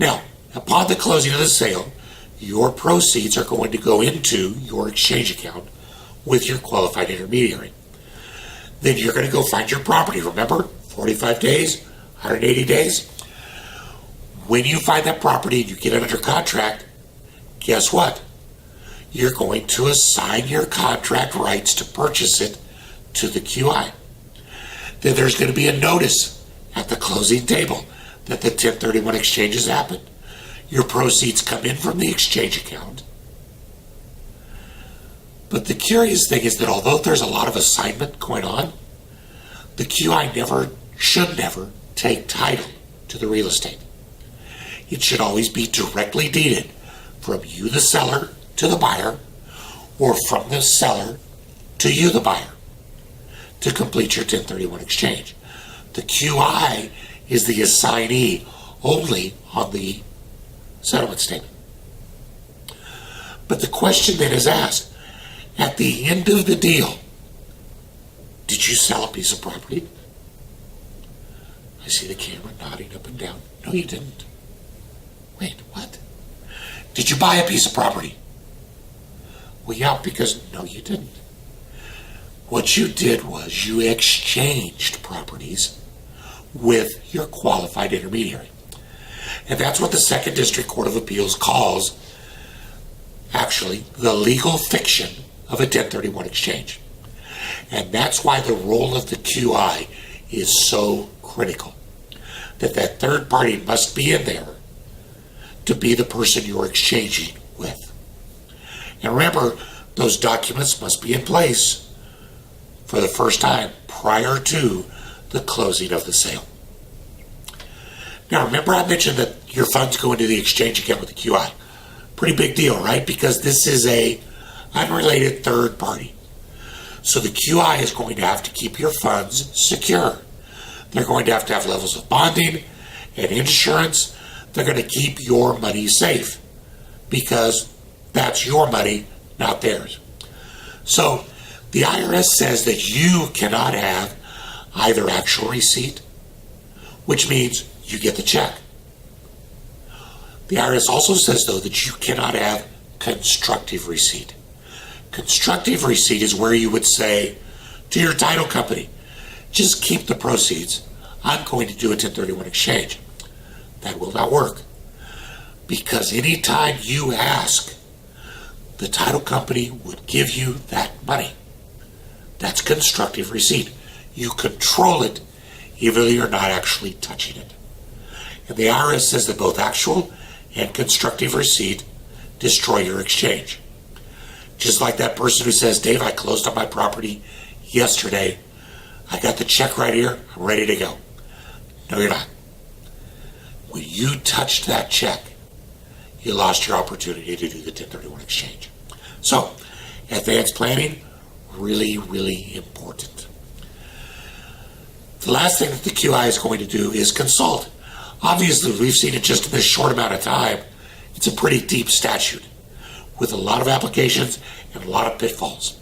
Now, upon the closing of the sale, your proceeds are going to go into your exchange account with your qualified intermediary. Then you're going to go find your property. Remember, 45 days, 180 days. When you find that property and you get it under contract, guess what? You're going to assign your contract rights to purchase it to the QI. Then there's going to be a notice at the closing table that the 1031 exchange has happened. Your proceeds come in from the exchange account. But the curious thing is that although there's a lot of assignment going on, the QI should never take title to the real estate. It should always be directly deeded from you, the seller, to the buyer, or from the seller to you, the buyer, to complete your 1031 exchange. The QI is the assignee only on the settlement statement. But the question then is asked, at the end of the deal, did you sell a piece of property? I see the camera nodding up and down. No, you didn't. Wait, what? Did you buy a piece of property? Well, yeah, because no, you didn't. What you did was you exchanged properties with your qualified intermediary. And that's what the Second District Court of Appeals calls, actually, the legal fiction of a 1031 exchange. And that's why the role of the QI is so critical. That third party must be in there to be the person you're exchanging with. And remember, those documents must be in place for the first time prior to the closing of the sale. Now, remember I mentioned that your funds go into the exchange account with the QI. Pretty big deal, right? Because this is a unrelated third party. So the QI is going to have to keep your funds secure. They're going to have levels of bonding and insurance. They're going to keep your money safe because that's your money, not theirs. So the IRS says that you cannot have either actual receipt, which means you get the check. The IRS also says, though, that you cannot have constructive receipt. Constructive receipt is where you would say to your title company, just keep the proceeds. I'm going to do a 1031 exchange. That will not work. Because anytime you ask, the title company would give you that money. That's constructive receipt. You control it even though you're not actually touching it. And the IRS says that both actual and constructive receipt destroy your exchange. Just like that person who says, Dave, I closed on my property yesterday. I got the check right here. I'm ready to go. No, you're not. When you touched that check, you lost your opportunity to do the 1031 exchange. So, advanced planning, really, really important. The last thing that the QI is going to do is consult. Obviously, we've seen it just in this short amount of time. It's a pretty deep statute with a lot of applications and a lot of pitfalls.